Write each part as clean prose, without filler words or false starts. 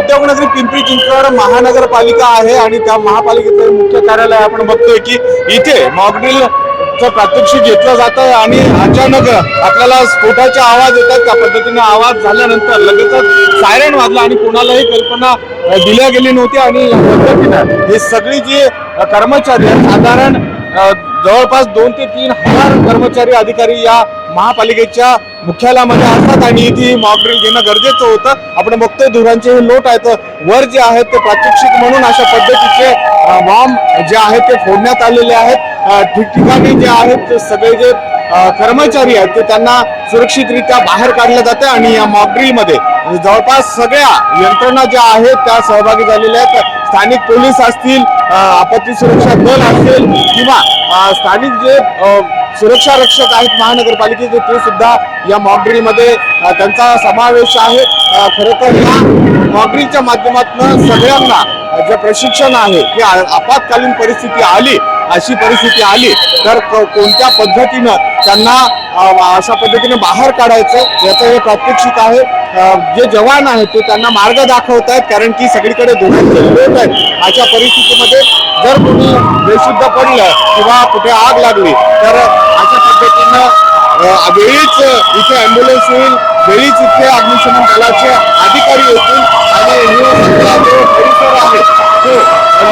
उद्योगनगरी पिंपरी चिंचवड महानगरपालिका आहे आणि त्या महापालिकेचे मुख्य कार्यालय आपण बघतोय की इथे मॉकड्रिलचं प्रात्यक्षिक घेतलं जातं आणि अचानक आपल्याला स्फोटाचे आवाज येतात। त्या पद्धतीने आवाज झाल्यानंतर लगेचच सायरन वाजला आणि कोणालाही कल्पना दिल्या गेली नव्हती आणि या पद्धतीने हे सगळी जी कर्मचारी आहेत साधारण जवळपास 2 ते 3 हजार कर्मचारी अधिकारी या महापालिकेच्या मुख्यालयामध्ये असतात आणि इथे मॉकड्रिल घेणं गरजेचं होतं। आपण बघतोय धुरांचे हे लोट आहेत वर जे आहेत ते प्रात्यक्षिक म्हणून अशा पद्धतीचे बॉम्ब जे आहेत ते फोडण्यात आलेले आहेत। ठिकठिकाणी जे आहेत ते सगळे जे कर्मचारी आहेत ते त्यांना सुरक्षितरित्या बाहेर काढलं जाते आणि या मॉकड्रिलमध्ये जवळपास सगळ्या यंत्रणा ज्या आहेत त्या सहभागी झालेल्या आहेत। स्थानिक पोलीस असतील, आपत्ती सुरक्षा दल असेल किंवा स्थानिक जे सुरक्षा रक्षक आहेत महानगरपालिकेचे ते सुद्धा या मॉकड्रिलमध्ये त्यांचा समावेश आहे। खरं तर या मॉकड्रिलच्या माध्यमातून सगळ्यांना जे प्रशिक्षण आहे की आपत्कालीन परिस्थिती आली अशी परिस्थिती आली तर कोणत्या पद्धतीनं त्यांना अशा पद्धतीने बाहेर काढायचं याचं हे प्रात्यक्षिक आहे। जे जवान आहेत ते त्यांना मार्ग दाखवत आहेत कारण की सगळीकडे धुरांचे लोट आहेत। अशा परिस्थितीमध्ये जर कोणी बेशुद्ध पडलं किंवा कुठे आग लागली तर अशा पद्धतीनं वेळीच इथे ॲम्ब्युलन्स येईल, वेळीच इथे अग्निशमन दलाचे अधिकारी येतील आणि हे जो परिसर आहे तो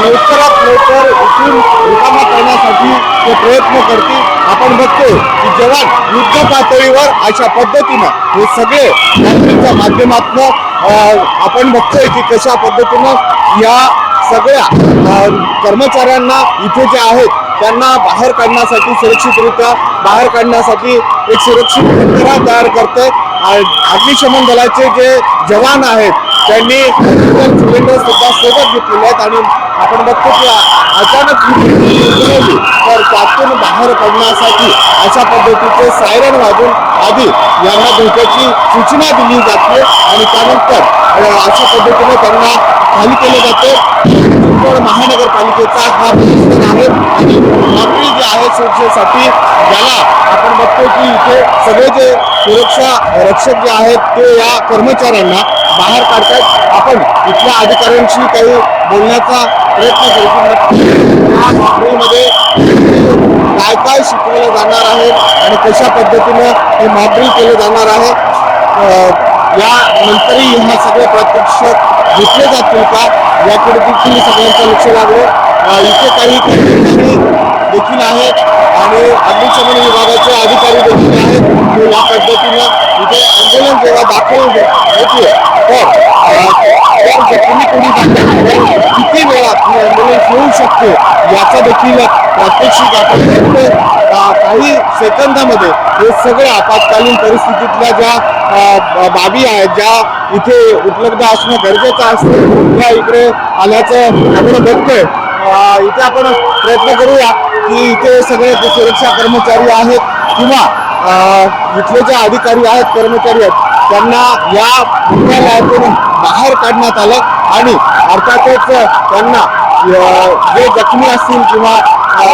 लवकरात लवकर इथून रिकामा करण्यासाठी ते प्रयत्न करतील। आपण बघतो की जवान युद्ध पातळीवर अशा पद्धतीनं हे सगळे मॉकड्रिलच्या माध्यमातून आपण बघतोय की कशा पद्धतीनं या सगळ्या कर्मचाऱ्यांना इथे जे आहेत त्यांना बाहेर काढण्यासाठी सुरक्षितरित्या बाहेर काढण्यासाठी एक सुरक्षित यंत्रणा तयार करते। अग्निशमन दलाचे जे जवान आहेत त्यांनी सिलेंडर सुद्धा सोबत घेतलेले आहेत आणि आपण बघतो की अचानक तर त्यातून बाहेर पडण्यासाठी अशा पद्धतीचे सायरन वाजून आधी यांना धोक्याची सूचना दिली जाते आणि त्यानंतर अशा पद्धतीने त्यांना खाली केले जाते। महानगरपालिकेचा हा परिसर आहे आणि मॉकड्रिल जे आहे सुरक्षेसाठी ज्याला आपण बघतो की इथे सगळे जे सुरक्षा रक्षक जे आहेत ते या कर्मचाऱ्यांना बाहेर काढतात। आपण इथल्या अधिकाऱ्यांशी काही बोलण्याचा प्रयत्न करू। या मॉकड्रिलमध्ये काय काय शिकवलं जाणार आहे आणि कशा पद्धतीने हे मॉकड्रिल केलं जाणार आहे या नंतरही ह्या सगळे प्रत्यक्ष घेतले जातील का याकडे देखील सगळ्यांचं लक्ष लागलं। इथे काही कर्मचारी देखील आहेत आणि अग्निशमन विभागाचे अधिकारी देखील आहेत। या पद्धतीनं इथे ॲम्ब्युलन्स जेव्हा दाखल होते तर जखमी कोणी किती वेळात ही ॲम्ब्युलन्स येऊ शकते याचा देखील प्रात्यक्षिक आपण काही सेकंदामध्ये हे सगळे आपत्कालीन परिस्थितीतल्या ज्या बाबी आहेत ज्या इथे उपलब्ध असणं गरजेचं असतं त्या इकडे आल्याचं आपण बघतोय। इथे आपण प्रयत्न करूया की इथे सगळे जे सुरक्षा कर्मचारी आहेत किंवा इथले जे अधिकारी आहेत कर्मचारी आहेत त्यांना या मुख्यालयातून बाहेर काढण्यात आलं आणि अर्थातच त्यांना जे जखमी असतील किंवा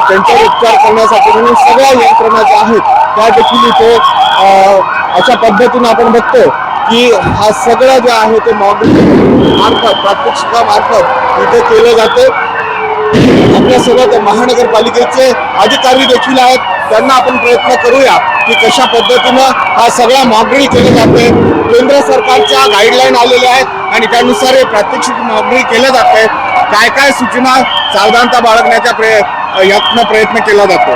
त्यांच्यावर उपचार करण्यासाठी म्हणून सगळ्या यंत्रणा ज्या आहेत त्या देखील इथे अशा पद्धतीने आपण बघतो की हा सगळं जे आहे ते मॉकड्रिल मार्फत प्रात्यक्षिकामार्फत इथे केलं जाते। आपल्यासोबत महानगरपालिकेचे अधिकारी देखील आहेत त्यांना आपण प्रयत्न करूया की कशा पद्धतीनं हा सगळा मॉकड्रिल केलं जाते। केंद्र सरकारच्या गाईडलाईन आलेल्या आहेत आणि त्यानुसार हे प्रात्यक्षिक मॉकड्रिल केलं जाते। काय काय सूचना सावधानता बाळगण्याचा प्रयत्न केला जातो।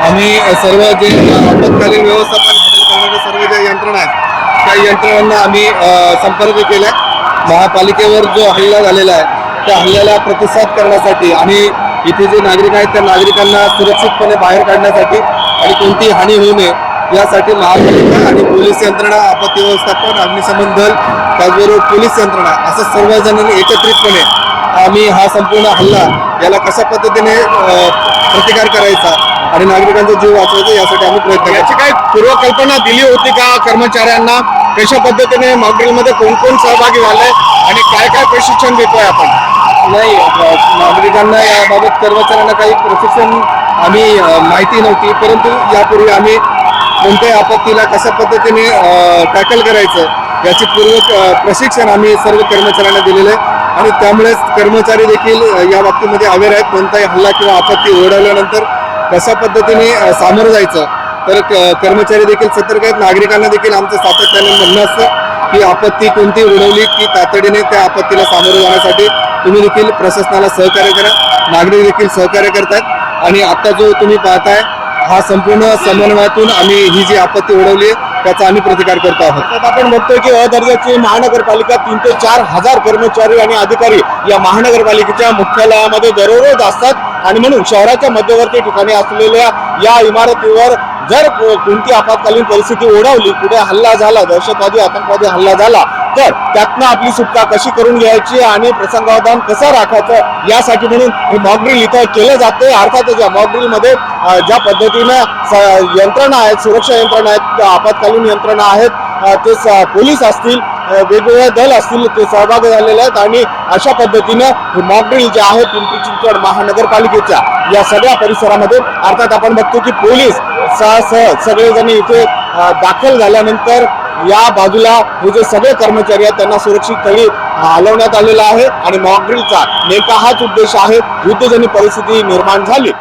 आम्ही सर्व जे आपत्कालीन व्यवस्थापन करणारे सर्व ज्या यंत्रणा आहेत त्या यंत्रणांना आम्ही संपर्क केला। महापालिकेवर जो हल्ला झालेला आहे त्या हल्ल्याला प्रतिसाद करण्यासाठी आणि इथे जे नागरिक आहेत त्या नागरिकांना सुरक्षितपणे बाहेर काढण्यासाठी आणि कोणतीही हानी होऊ नये यासाठी महापालिका आणि पोलीस यंत्रणा, आपत्ती व्यवस्थापन, अग्निशमन दल, त्याचबरोबर पोलीस यंत्रणा असं सर्वजणांनी एकत्रितपणे आम्ही हा संपूर्ण हल्ला याला कशा पद्धतीने प्रतिकार करायचा आणि नागरिकांचा जीव वाचवायचा यासाठी आम्ही प्रयत्न याची काही पूर्वकल्पना दिली होती का कर्मचाऱ्यांना? कशा पद्धतीने मॉकड्रिलमध्ये कोण कोण सहभागी झाले आणि काय काय प्रशिक्षण देतोय आपण? नाही, नागरिकांना याबाबत कर्मचाऱ्यांना काही प्रशिक्षण आम्ही माहिती नव्हती, परंतु यापूर्वी आम्ही कोणत्याही आपत्तीला कशा पद्धतीने टॅकल करायचं याची प्रशिक्षण आम्ही सर्व कर्मचाऱ्यांना दिलेलं आहे आणि त्यामुळेच कर्मचारी देखील या बाबतीमध्ये अवेअर आहेत. कोणताही हल्ला किंवा आपत्ती ओढवल्यानंतर कशा पद्धतीने सामोरं जायचं तर कर्मचारी देखील सतर्क आहेत. नागरिकांना देखील आमचं सातत्याने म्हणणं असतं की आपत्ती कोणती ओढवली की तातडीने त्या आपत्तीला सामोरं जाण्यासाठी तुम्ही देखील प्रशासनाला सहकार्य करा. नागरिक देखील सहकार्य करतात आणि आता जो तुम्ही पाहताय हा संपूर्ण समन्वयातून आम्ही ही जी आपत्ती ओढवली आहे त्याचा आम्ही प्रतिकार करतो आहोत. आता आपण बघतोय की अ दर्जाची महानगरपालिका 3 ते 4 हजार कर्मचारी आणि अधिकारी या महानगरपालिकेच्या मुख्यालयामध्ये दररोज असतात आणि म्हणून शहराच्या मध्यवर्ती ठिकाणी असलेल्या या इमारतीवर जर कोणती आपत्कालीन परिस्थिती ओढवली, कुठे हल्ला झाला, दहशतवादी आतंकवादी हल्ला झाला तर त्यातनं आपली सुटका कशी करून घ्यायची आणि प्रसंगावधान कसं राखायचं यासाठी म्हणून हे मॉकड्रिल इथं केलं जाते. अर्थातच या मॉकड्रिलमध्ये ज्या पद्धतीनं यंत्रणा आहेत, सुरक्षा यंत्रणा आहेत, आपत्कालीन यंत्रणा आहेत, ते पोलीस असतील, वेगवेगळे दल असतील ते सहभागी झालेले आहेत आणि अशा पद्धतीनं हे मॉकड्रिल जे आहे पिंपरी चिंचवड महानगरपालिकेच्या या सगळ्या परिसरामध्ये अर्थात आपण बघतो की पोलीस सगळेजण इथे दाखल झाल्यानंतर या बाजूला हे जे सगळे कर्मचारी आहेत त्यांना सुरक्षित स्थळी हलवण्यात आलेलं आहे आणि मॉकड्रिलचा नेमका हाच उद्देश आहे. युद्धजन्य परिस्थिती निर्माण झाली